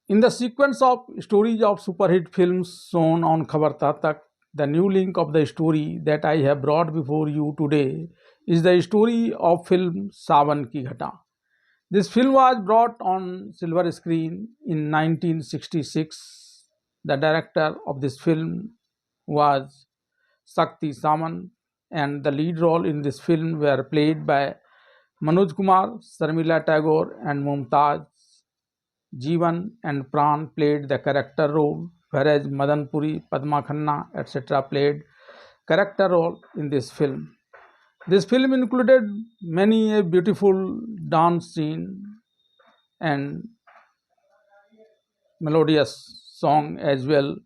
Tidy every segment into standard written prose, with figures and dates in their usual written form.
In the sequence of stories of superhit films shown on Khabar Tak, the new link of the story that I have brought before you today is the story of film Sawan Ki Ghata. This film was brought on silver screen in 1966. The director of this film was Sakti Saman, and the lead role in this film were played by Manoj Kumar, Sharmila Tagore, and Mumtaj. Jivan and Pran played the character role, whereas Madan Puri, Padma Khanna, etc. played character role in this film. This film included many a beautiful dance scene and melodious song as well.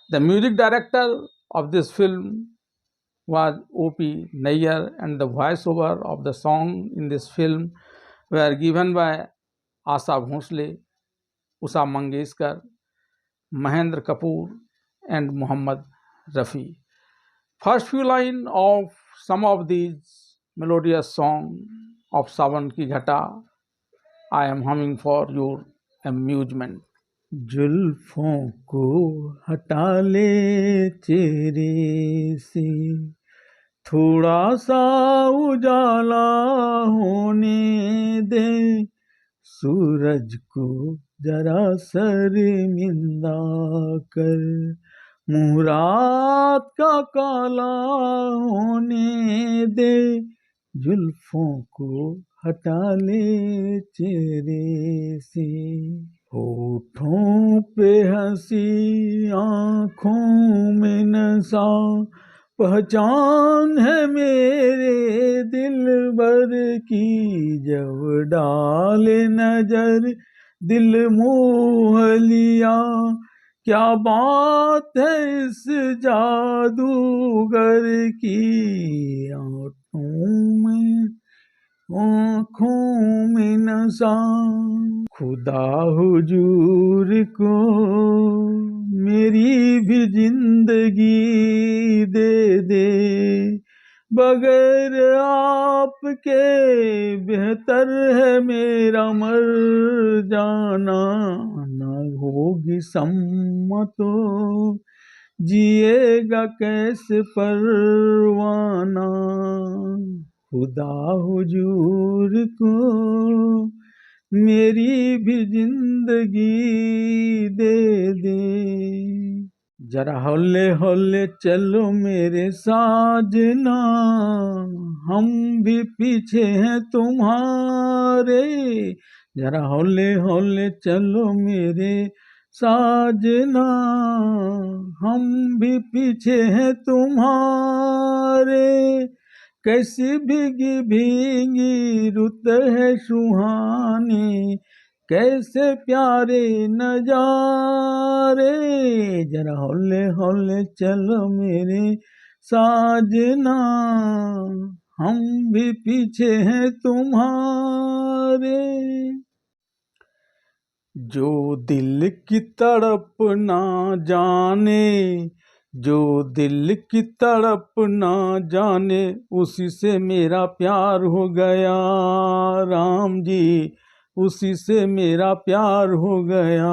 The music director of this film was O.P. Nayyar, and the voiceover of the song in this film were given by Asa Bhosle, Usha Mangeshkar, Mahendra Kapoor, and Muhammad Rafi. First few lines of some of these melodious songs of Sawan Ki Ghata I am humming for your amusement. जुल्फों को हटा ले चेहरे से, थोड़ा सा उजाला होने दे, सूरज को जरा शर्मिंदा कर, मुँह रात का काला होने दे, जुल्फों को हटा ले चेहरे से। होठों पे हंसी, आँखों में नशा, पहचान है मेरे दिलबर की, जब डाले नजर दिल मोह लिया, क्या बात है इस जादूगर की, आँखों में नशा। खुदा हुजूर को मेरी भी जिंदगी दे दे, बगैर आपके बेहतर है मेरा मर जाना, ना होगी सम्मतो जिएगा कैसे परवाना, खुदा हुजूर को मेरी भी जिंदगी दे दे। जरा हौले हौले चलो मेरे साजना, हम भी पीछे हैं तुम्हारे, जरा हौले हौले चलो मेरे साजना, हम भी पीछे हैं तुम्हारे, कैसी भीगी भीगी रुत है सुहानी, कैसे प्यारे नजारे, जरा हौले हौले चलो मेरे साजना, हम भी पीछे हैं तुम्हारे। जो दिल की तड़प ना जाने, जो दिल की तड़प ना जाने, उसी से मेरा प्यार हो गया राम जी, उसी से मेरा प्यार हो गया।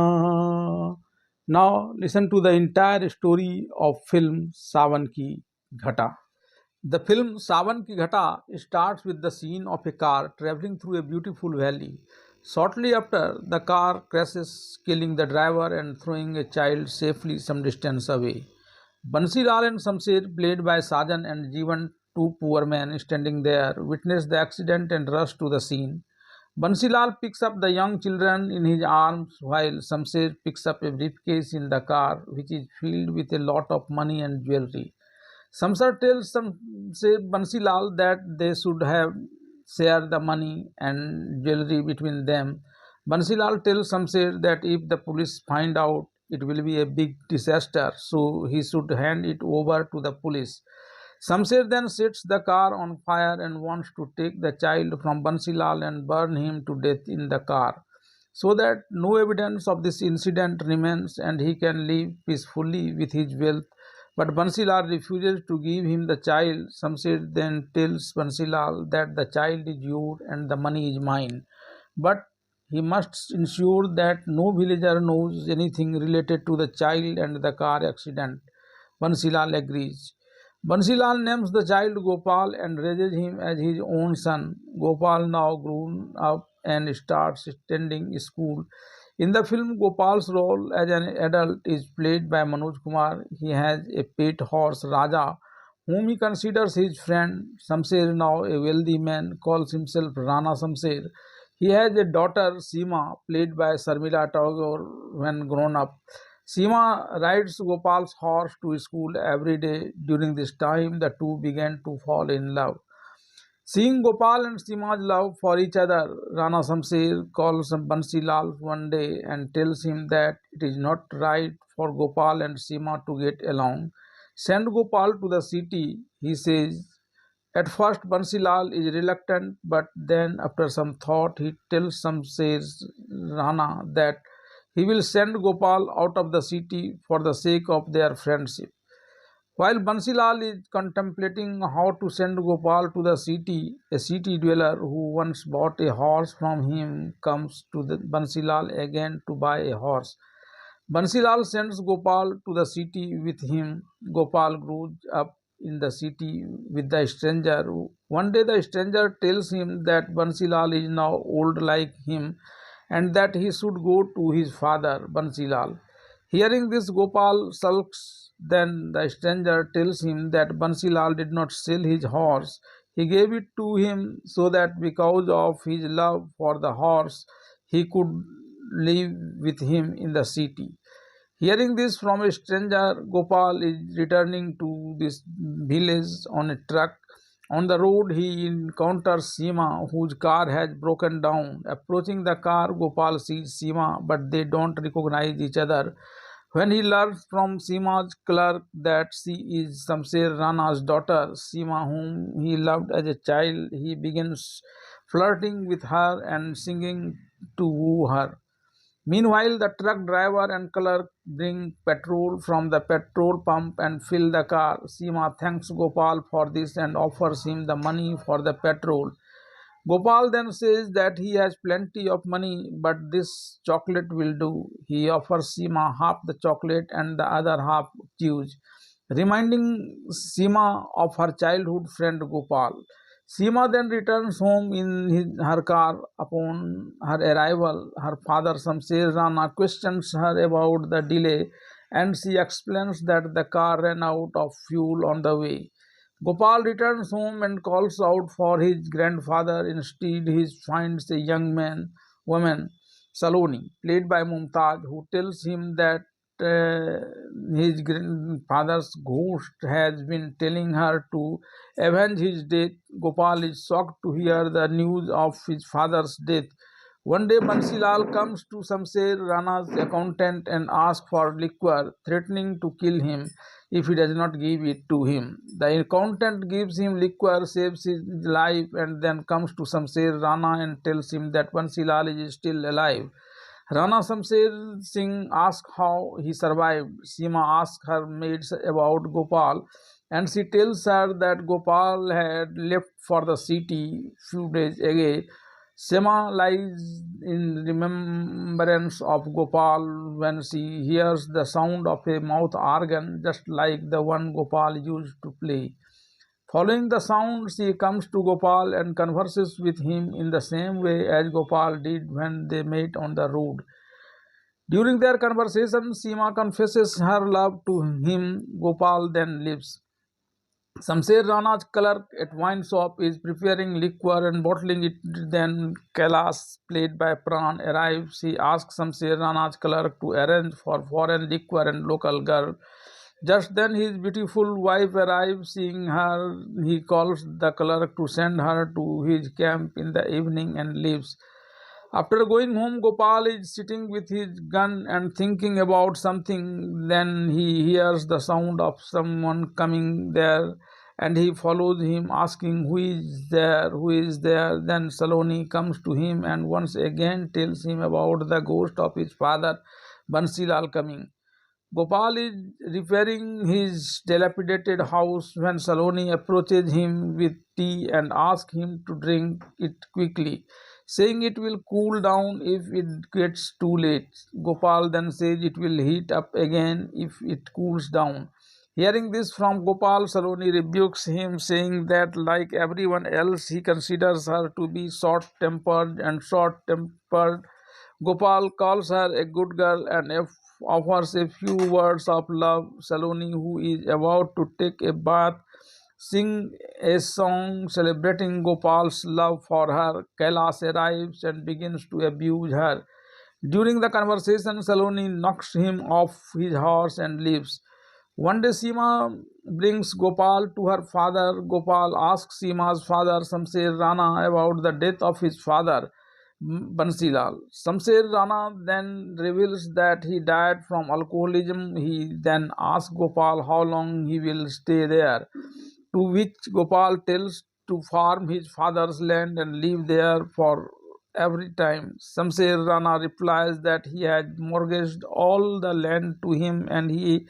Now listen to the entire story of film Sawan Ki Ghata. The film Sawan Ki Ghata starts with the scene of a car traveling through a beautiful valley. Shortly after, the car crashes, killing the driver and throwing a child safely some distance away. Bansilal and Shamsher, played by Sajan and Jivan, two poor men standing there, witness the accident and rush to the scene. Bansilal picks up the young children in his arms, while Shamsher picks up a briefcase in the car, which is filled with a lot of money and jewelry. Shamsher tells Bansilal that they should have shared the money and jewelry between them. Bansilal tells Shamsher that if the police find out, it will be a big disaster, so he should hand it over to the police. Shamsher then sets the car on fire and wants to take the child from Bansilal and burn him to death in the car, so that no evidence of this incident remains and he can live peacefully with his wealth. But Bansilal refuses to give him the child. Shamsher then tells Bansilal that the child is yours and the money is mine. But He must ensure that no villager knows anything related to the child and the car accident. Bansilal agrees. Bansilal names the child Gopal and raises him as his own son. Gopal, now grown up and starts attending school. In the film, Gopal's role as an adult is played by Manoj Kumar. He has a pet horse, Raja, whom he considers his friend. Samser, now a wealthy man, calls himself Rana Samser. He has a daughter, Seema, played by Sharmila Tagore when grown up. Seema rides Gopal's horse to school every day. During this time, the two began to fall in love. Seeing Gopal and Seema's love for each other, Rana Samser calls Bansilal one day and tells him that it is not right for Gopal and Seema to get along. Send Gopal to the city, he says. At first, Bansilal is reluctant, but then, after some thought, he tells Samser's Rana that he will send Gopal out of the city for the sake of their friendship. While Bansilal is contemplating how to send Gopal to the city, a city dweller who once bought a horse from him comes to Bansilal again to buy a horse. Bansilal sends Gopal to the city with him. Gopal grows up in the city with the stranger. One day, the stranger tells him that Bansilal is now old like him and that he should go to his father, Bansilal. Hearing this, Gopal sulks. Then the stranger tells him that Bansilal did not sell his horse. He gave it to him so that because of his love for the horse, he could live with him in the city. Hearing this from a stranger, Gopal is returning to this village on a truck. On the road, he encounters Seema, whose car has broken down. Approaching the car, Gopal sees Seema, but they don't recognize each other. When he learns from Seema's clerk that she is Samser Rana's daughter, Seema, whom he loved as a child, he begins flirting with her and singing to woo her. Meanwhile, the truck driver and clerk bring petrol from the petrol pump and fill the car. Seema thanks Gopal for this and offers him the money for the petrol. Gopal then says that he has plenty of money, but this chocolate will do. He offers Seema half the chocolate and the other half chews, reminding Seema of her childhood friend Gopal. Seema then returns home in her car. Upon her arrival, her father Samser Rana questions her about the delay and she explains that the car ran out of fuel on the way. Gopal returns home and calls out for his grandfather. Instead, he finds a woman, Saloni, played by Mumtaj, who tells him that uh, his grandfather's ghost has been telling her to avenge his death. Gopal is shocked to hear the news of his father's death. One day, Bansilal comes to Samser Rana's accountant and asks for liquor, threatening to kill him if he does not give it to him. The accountant gives him liquor, saves his life, and then comes to Samser Rana and tells him that Bansilal is still alive. Rana Samser Singh asks how he survived. Seema asks her maids about Gopal, and she tells her that Gopal had left for the city few days ago. Seema lies in remembrance of Gopal when she hears the sound of a mouth organ just like the one Gopal used to play. Following the sound, she comes to Gopal and converses with him in the same way as Gopal did when they met on the road. During their conversation, Seema confesses her love to him. Gopal then leaves. Samser Rana's clerk at wine shop is preparing liquor and bottling it. Then Kailas, played by Pran, arrives. He asks Samser Rana's clerk to arrange for foreign liquor and local girl. Just then his beautiful wife arrives. Seeing her, he calls the clerk to send her to his camp in the evening and leaves. After going home, Gopal is sitting with his gun and thinking about something. Then he hears the sound of someone coming there and he follows him, asking, "Who is there? Who is there?" Then Saloni comes to him and once again tells him about the ghost of his father, Bansilal, coming. Gopal is repairing his dilapidated house when Saloni approaches him with tea and asks him to drink it quickly. saying it will cool down if it gets too late. Gopal then says it will heat up again if it cools down. Hearing this from Gopal, Saloni rebukes him, saying that, like everyone else, he considers her to be short tempered and short tempered. Gopal calls her a good girl and offers a few words of love. Saloni, who is about to take a bath, sing a song celebrating Gopal's love for her. Kailas arrives and begins to abuse her. During the conversation, Saloni knocks him off his horse and leaves. One day, Seema brings Gopal to her father. Gopal asks Seema's father, Samser Rana, about the death of his father, Bansilal. Samser Rana then reveals that he died from alcoholism. He then asks Gopal how long he will stay there, to which Gopal tells to farm his father's land and live there for every time. Samser Rana replies that he had mortgaged all the land to him and he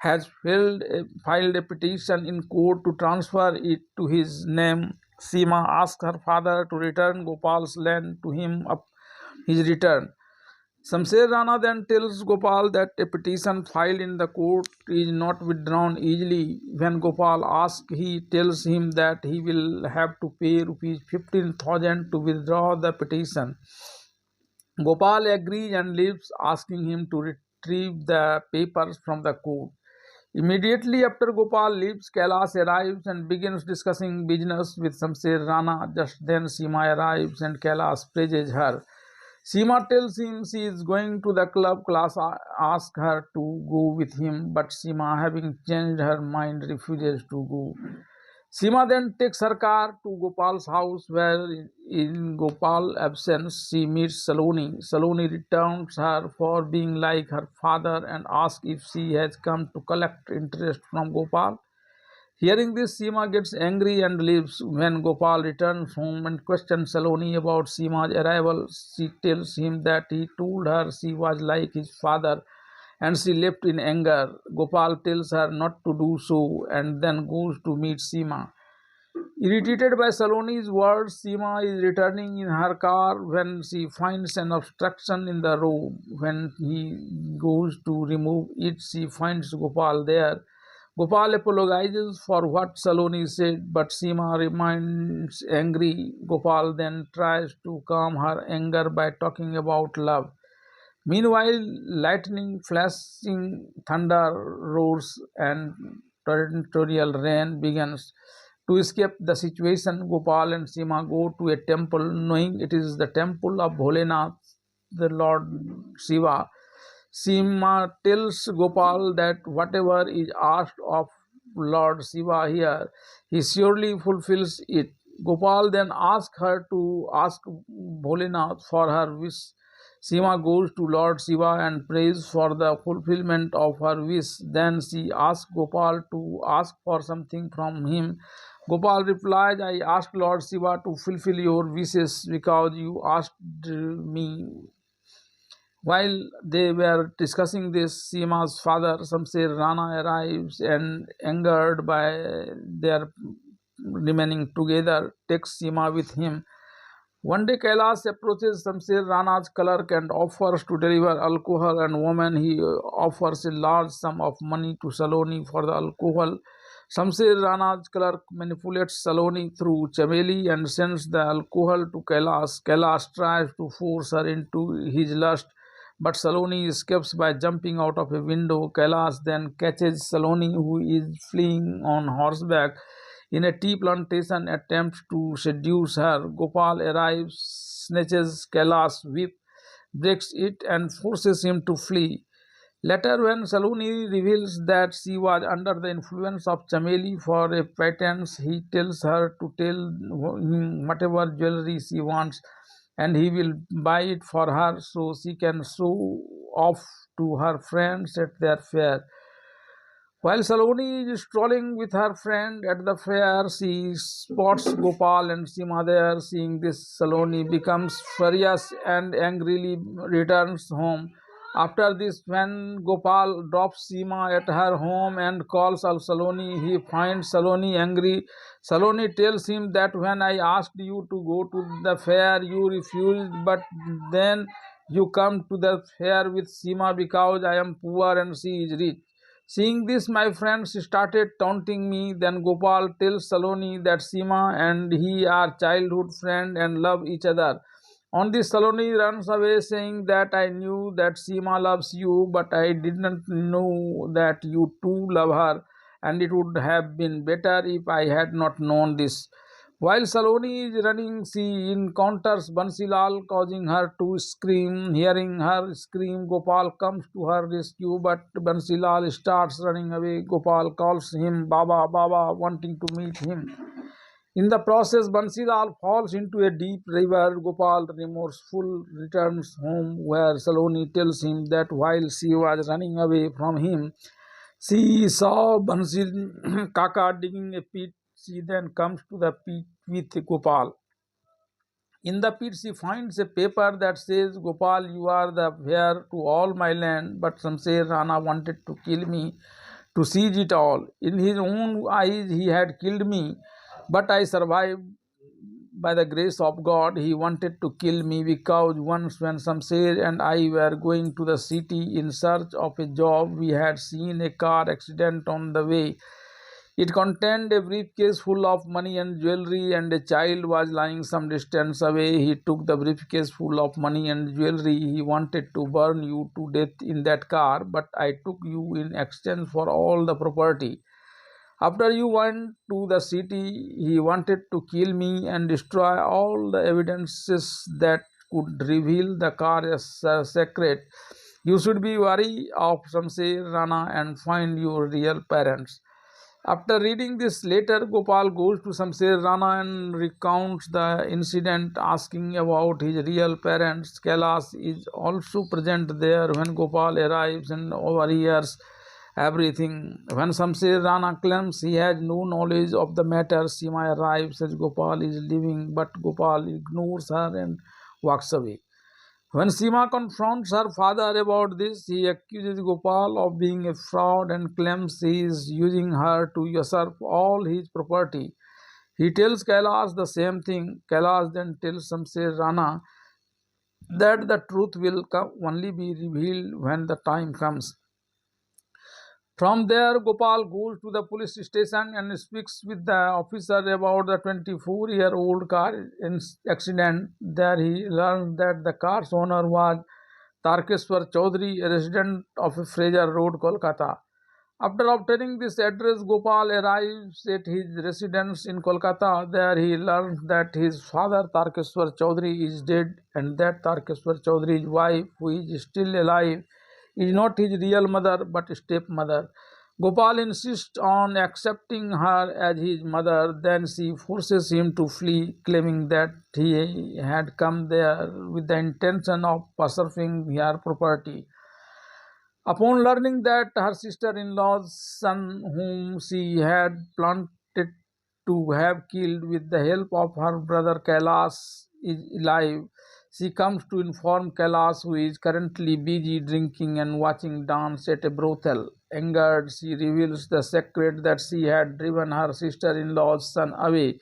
has filed a petition in court to transfer it to his name. Seema asks her father to return Gopal's land to him upon his return. Samser Rana then tells Gopal that a petition filed in the court is not withdrawn easily. When Gopal asks, he tells him that he will have to pay rupees 15,000 to withdraw the petition. Gopal agrees and leaves, asking him to retrieve the papers from the court. Immediately after Gopal leaves, Kailas arrives and begins discussing business with Samser Rana. Just then Seema arrives and Kailas praises her. Seema tells him she is going to the club. Kailas asks her to go with him, but Seema, having changed her mind, refuses to go. Seema then takes her car to Gopal's house, where in Gopal's absence she meets Saloni. Saloni returns her for being like her father and asks if she has come to collect interest from Gopal. Hearing this, Seema gets angry and leaves. When Gopal returns home and questions Saloni about Seema's arrival, she tells him that he told her she was like his father and she left in anger. Gopal tells her not to do so and then goes to meet Seema. Irritated by Saloni's words, Seema is returning in her car when she finds an obstruction in the road. When he goes to remove it, she finds Gopal there. Gopal apologizes for what Saloni said, but Seema remains angry. Gopal then tries to calm her anger by talking about love. Meanwhile, lightning, flashing thunder roars, and torrential rain begins. To escape the situation, Gopal and Seema go to a temple, knowing it is the temple of Bholenath, the Lord Shiva. Seema tells Gopal that whatever is asked of Lord Shiva here, he surely fulfills it. Gopal then asks her to ask Bholenath for her wish. Seema goes to Lord Shiva and prays for the fulfillment of her wish. Then she asks Gopal to ask for something from him. Gopal replies, I asked Lord Shiva to fulfill your wishes because you asked me. While they were discussing this, Seema's father, Samser Rana, arrives and, angered by their remaining together, takes Seema with him. One day, Kailas approaches Samser Rana's clerk and offers to deliver alcohol and woman. He offers a large sum of money to Saloni for the alcohol. Samser Rana's clerk manipulates Saloni through Chameli and sends the alcohol to Kailas. Kailas tries to force her into his lust, but Saloni escapes by jumping out of a window. Kailas then catches Saloni, who is fleeing on horseback, in a tea plantation, attempts to seduce her. Gopal arrives, snatches Kailas' whip, breaks it, and forces him to flee. Later, when Saloni reveals that she was under the influence of Chameli for a pretense, he tells her to tell him whatever jewelry she wants and he will buy it for her so she can show off to her friends at their fair. While Saloni is strolling with her friend at the fair, she spots Gopal and Seema there. Seeing this, Saloni becomes furious and angrily returns home. After this, when Gopal drops Seema at her home and calls Saloni, he finds Saloni angry. Saloni tells him that when I asked you to go to the fair, you refused, but then you come to the fair with Seema because I am poor and she is rich. Seeing this, my friends started taunting me. Then Gopal tells Saloni that Seema and he are childhood friends and love each other. On this, Saloni runs away saying that I knew that Seema loves you, but I didn't know that you too love her, and it would have been better if I had not known this. While Saloni is running, she encounters Bansilal, causing her to scream. Hearing her scream, Gopal comes to her rescue, but Bansilal starts running away. Gopal calls him Baba, Baba, wanting to meet him. In the process, Bansilal falls into a deep river. Gopal, remorseful, returns home where Saloni tells him that while she was running away from him, she saw Bansil Kaka digging a pit. She then comes to the pit with Gopal. In the pit, she finds a paper that says, Gopal, you are the heir to all my land, but Shamsher Rana wanted to kill me to seize it all. In his own eyes, he had killed me, but I survived by the grace of God. He wanted to kill me because once when Shamsher and I were going to the city in search of a job, we had seen a car accident on the way. It contained a briefcase full of money and jewelry, and a child was lying some distance away. He took the briefcase full of money and jewelry. He wanted to burn you to death in that car, but I took you in exchange for all the property. After you went to the city, he wanted to kill me and destroy all the evidences that could reveal the car as a secret. You should be wary of Shamsher Rana and find your real parents. After reading this letter, Gopal goes to Shamsher Rana and recounts the incident, asking about his real parents. Kailash is also present there when Gopal arrives and overhears everything. When Shamsher Rana claims he has no knowledge of the matter, Seema arrives as Gopal is leaving, but Gopal ignores her and walks away. When Seema confronts her father about this, he accuses Gopal of being a fraud and claims he is using her to usurp all his property. He tells Kailash the same thing. Kailash then tells Shamsher Rana that the truth will only be revealed when the time comes. From there, Gopal goes to the police station and speaks with the officer about the 24-year-old car accident. There he learns that the car's owner was Tarkeshwar Chaudhary, a resident of Fraser Road, Kolkata. After obtaining this address, Gopal arrives at his residence in Kolkata. There he learns that his father Tarkeshwar Chaudhary is dead and that Tarkeshwar Chaudhary's wife, who is still alive, is not his real mother but stepmother. Gopal insists on accepting her as his mother. Then she forces him to flee, claiming that he had come there with the intention of usurping her property. Upon learning that her sister-in-law's son, whom she had planned to have killed with the help of her brother Kailash, is alive, she comes to inform Kailash, who is currently busy drinking and watching dance at a brothel. Angered, she reveals the secret that she had driven her sister-in-law's son away.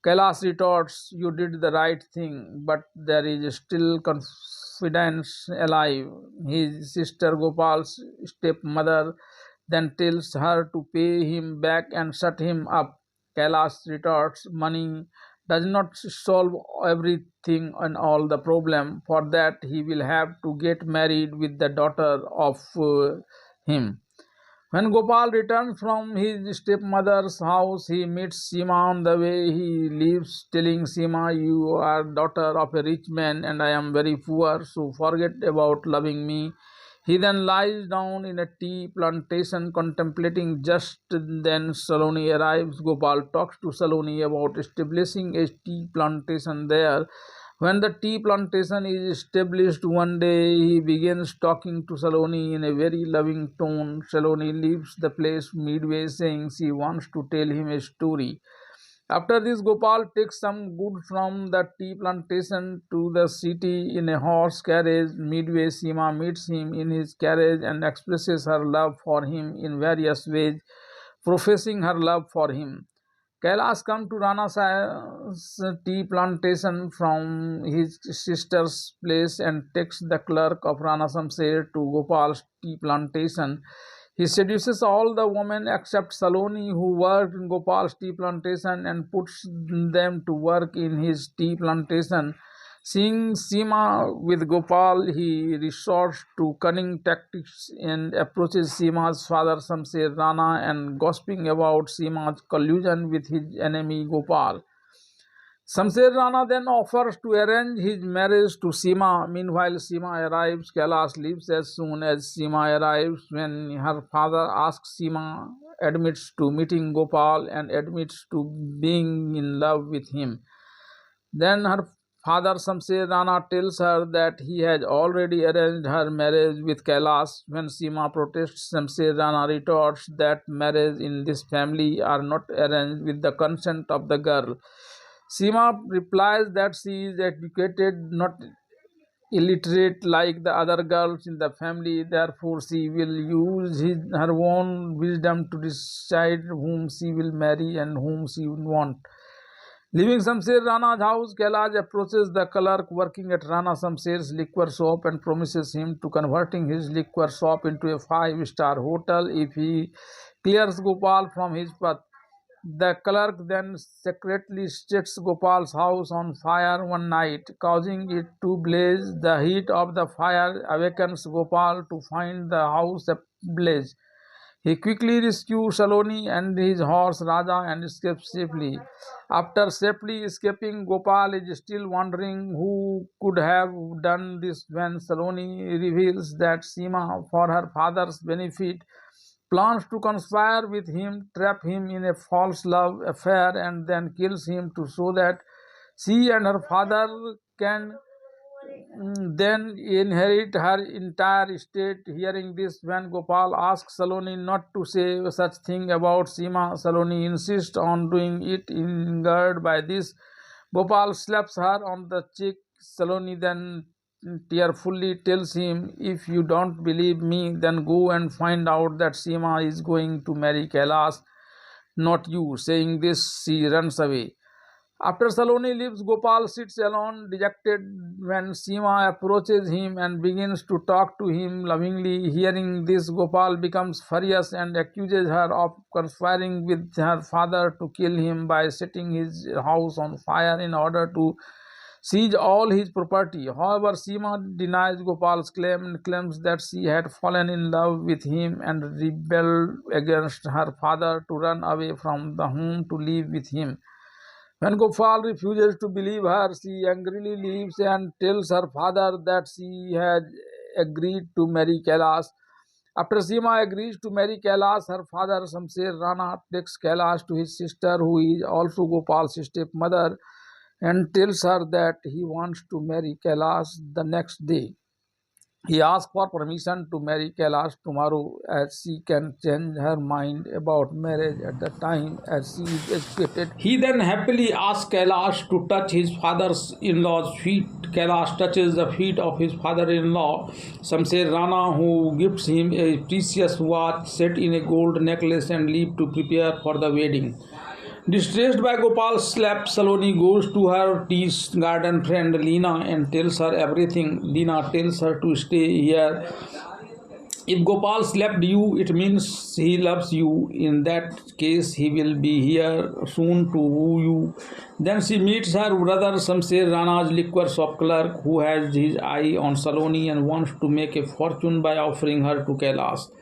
Kailash retorts, you did the right thing, but there is still confidence alive. His sister Gopal's stepmother then tells her to pay him back and shut him up. Kailash retorts, money does not solve everything and all the problem. For that, he will have to get married with the daughter of him. When Gopal returns from his stepmother's house, he meets Seema on the way. He leaves telling Seema, you are daughter of a rich man and I am very poor, so forget about loving me. He then lies down in a tea plantation contemplating. Just then Saloni arrives. Gopal talks to Saloni about establishing a tea plantation there. When the tea plantation is established one day, he begins talking to Saloni in a very loving tone. Saloni leaves the place midway saying she wants to tell him a story. After this, Gopal takes some goods from the tea plantation to the city in a horse carriage. Midway, Seema meets him in his carriage and expresses her love for him in various ways, professing her love for him. Kailash comes to Rana Sahib's tea plantation from his sister's place and takes the clerk of Rana Samser to Gopal's tea plantation. He seduces all the women except Saloni, who worked in Gopal's tea plantation, and puts them to work in his tea plantation. Seeing Seema with Gopal, he resorts to cunning tactics and approaches Seema's father Samser Rana and gossiping about Seema's collusion with his enemy Gopal. Samser Rana then offers to arrange his marriage to Seema. Meanwhile, Seema arrives. Kailash leaves as soon as Seema arrives. When her father asks, Seema admits to meeting Gopal and admits to being in love with him. Then her father Samser Rana tells her that he has already arranged her marriage with Kailash. When Seema protests, Samser Rana retorts that marriage in this family are not arranged with the consent of the girl. Seema replies that she is educated, not illiterate like the other girls in the family, therefore she will use her own wisdom to decide whom she will marry and whom she will want. Leaving Samser Rana's house, Kailash approaches the clerk working at Rana Samser's liquor shop and promises him to converting his liquor shop into a 5-star hotel if he clears Gopal from his path. The clerk then secretly sets Gopal's house on fire one night, causing it to blaze. The heat of the fire awakens Gopal to find the house ablaze. He quickly rescues Saloni and his horse Raja and escapes safely. After safely escaping, Gopal is still wondering who could have done this when Saloni reveals that Seema, for her father's benefit, plans to conspire with him, trap him in a false love affair, and then kills him to show that she and her father can then inherit her entire estate. Hearing this, when Gopal asks Saloni not to say such thing about Seema, Saloni insists on doing it. Angered by this, Gopal slaps her on the cheek. Saloni then tearfully tells him, "If you don't believe me, then go and find out that Seema is going to marry Kailash, not you." Saying this, she runs away. After Saloni leaves, Gopal sits alone, dejected, when Seema approaches him and begins to talk to him lovingly. Hearing this, Gopal becomes furious and accuses her of conspiring with her father to kill him by setting his house on fire in order to seize all his property. However, Seema denies Gopal's claim and claims that she had fallen in love with him and rebelled against her father to run away from the home to live with him. When Gopal refuses to believe her, she angrily leaves and tells her father that she had agreed to marry Kailash. After Seema agrees to marry Kailash, her father Samser Rana takes Kailash to his sister, who is also Gopal's stepmother, and tells her that he wants to marry Kailash the next day. He asks for permission to marry Kailash tomorrow, as she can change her mind about marriage at the time as she is educated. He then happily asks Kailash to touch his father-in-law's feet. Kailash touches the feet of his father-in-law, Samser Rana, who gifts him a precious watch set in a gold necklace and leaves to prepare for the wedding. Distressed by Gopal's slap, Saloni goes to her tea garden friend Leena and tells her everything. Leena tells her to stay here. If Gopal slapped you, it means he loves you. In that case, he will be here soon to woo you. Then she meets her brother Samser Rana's liquor shop clerk, who has his eye on Saloni and wants to make a fortune by offering her to Kailash.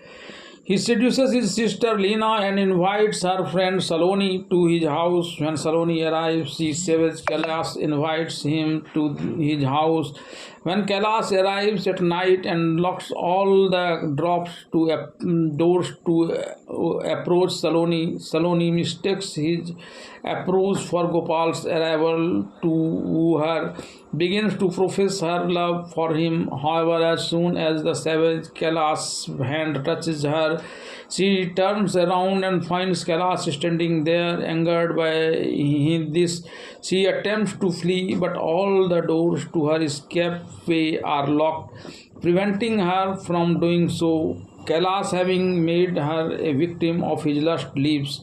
He seduces his sister Leena and invites her friend Saloni to his house. When Saloni arrives, she saves Kailash, invites him to his house, When Kailash arrives at night and locks all the doors to approach Saloni, Saloni mistakes his approach for Gopal's arrival to woo her, begins to profess her love for him. However, as soon as the savage Kailash's hand touches her, she turns around and finds Kailash standing there, angered by this. She attempts to flee, but all the doors to her escapeway are locked, preventing her from doing so. Kailash, having made her a victim of his lust, leaves.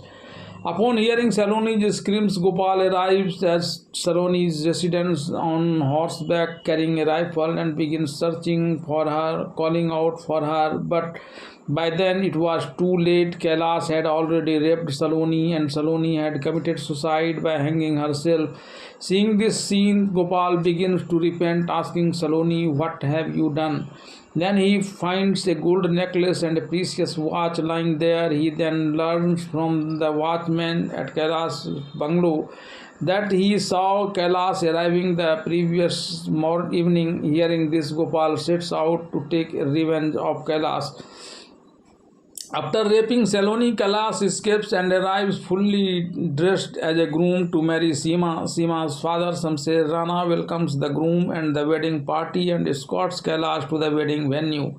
Upon hearing Saloni's screams, Gopal arrives at Saloni's residence on horseback carrying a rifle and begins searching for her, calling out for her. But by then it was too late. Kailash had already raped Saloni and Saloni had committed suicide by hanging herself. Seeing this scene, Gopal begins to repent, asking Saloni, "What have you done?" Then he finds a gold necklace and a precious watch lying there. He then learns from the watchman at Kailash's bungalow that he saw Kailash arriving the previous evening. Hearing this, Gopal sets out to take revenge of Kailash. After raping Saloni, Kailash escapes and arrives fully dressed as a groom to marry Seema. Seema's father, Shamsher Rana, welcomes the groom and the wedding party and escorts Kailash to the wedding venue.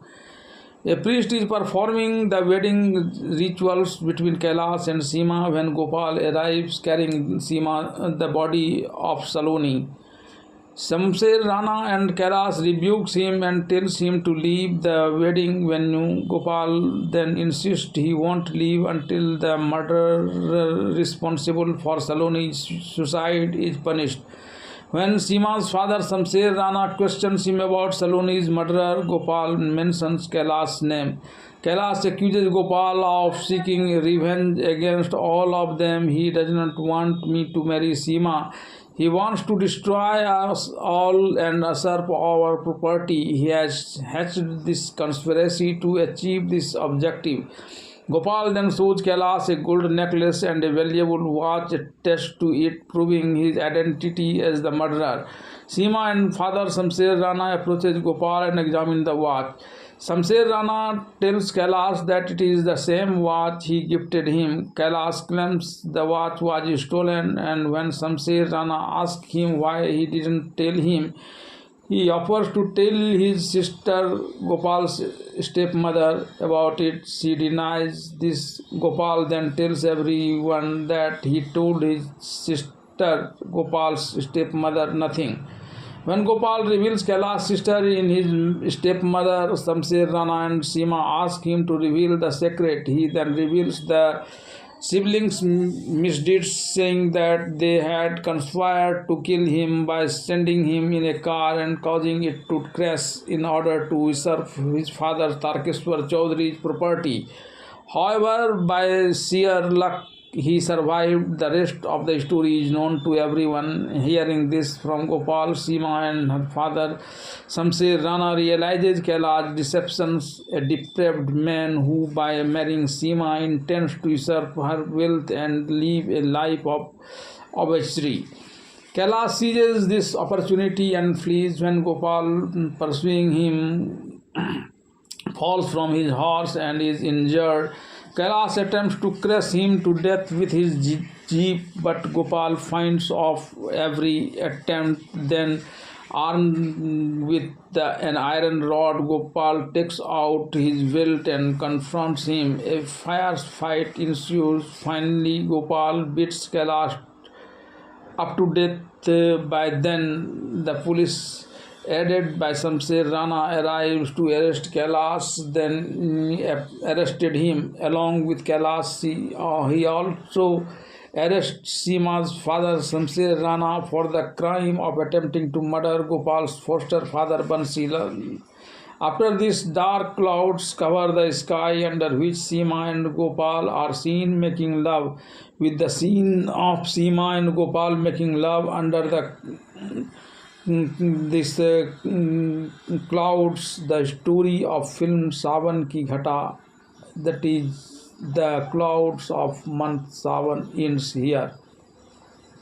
A priest is performing the wedding rituals between Kailash and Seema when Gopal arrives carrying Seema, the body of Saloni. Shamsher Rana and Kailash rebukes him and tells him to leave the wedding venue. Gopal then insists he won't leave until the murderer responsible for Saloni's suicide is punished. When Seema's father Shamsher Rana questions him about Saloni's murderer, Gopal mentions Kailash's name. Kailash accuses Gopal of seeking revenge against all of them. He does not want me to marry Seema. He wants to destroy us all and usurp our property. He has hatched this conspiracy to achieve this objective. Gopal then shows Kailash a gold necklace and a valuable watch attached to it, proving his identity as the murderer. Seema and father Shamsher Rana approaches Gopal and examine the watch. Shamsher Rana tells Kailash that it is the same watch he gifted him. Kailash claims the watch was stolen, and when Shamsher Rana asks him why he didn't tell him, he offers to tell his sister, Gopal's stepmother, about it. She denies this. Gopal then tells everyone that he told his sister, Gopal's stepmother, nothing. When Gopal reveals Kailash's sister in his stepmother, Shamsher Rana and Seema ask him to reveal the secret. He then reveals the siblings' misdeeds, saying that they had conspired to kill him by sending him in a car and causing it to crash in order to usurp his father Tarkeshwar Chaudhary's property. However, by sheer luck, he survived. The rest of the story is known to everyone. Hearing this from Gopal, Seema and her father Shamsher Rana realizes Kailash's deceptions. A depraved man who by marrying Seema intends to usurp her wealth and live a life of debauchery. Kailash seizes this opportunity and flees. When Gopal, pursuing him, falls from his horse and is injured, Kailash attempts to crush him to death with his jeep, but Gopal finds off every attempt. Then, armed with an iron rod, Gopal takes out his belt and confronts him. A fierce fight ensues. Finally, Gopal beats Kailash up to death. By then, the police, aided by Shamsher Rana, arrives to arrest Kailash. Then arrested him. Along with Kailash, he also arrests Seema's father Shamsher Rana for the crime of attempting to murder Gopal's foster father Bansi. After this, dark clouds cover the sky under which Seema and Gopal are seen making love. With the scene of Seema and Gopal making love under clouds, the story of film Sawan ki ghata, that is the clouds of month Sawan, ends here.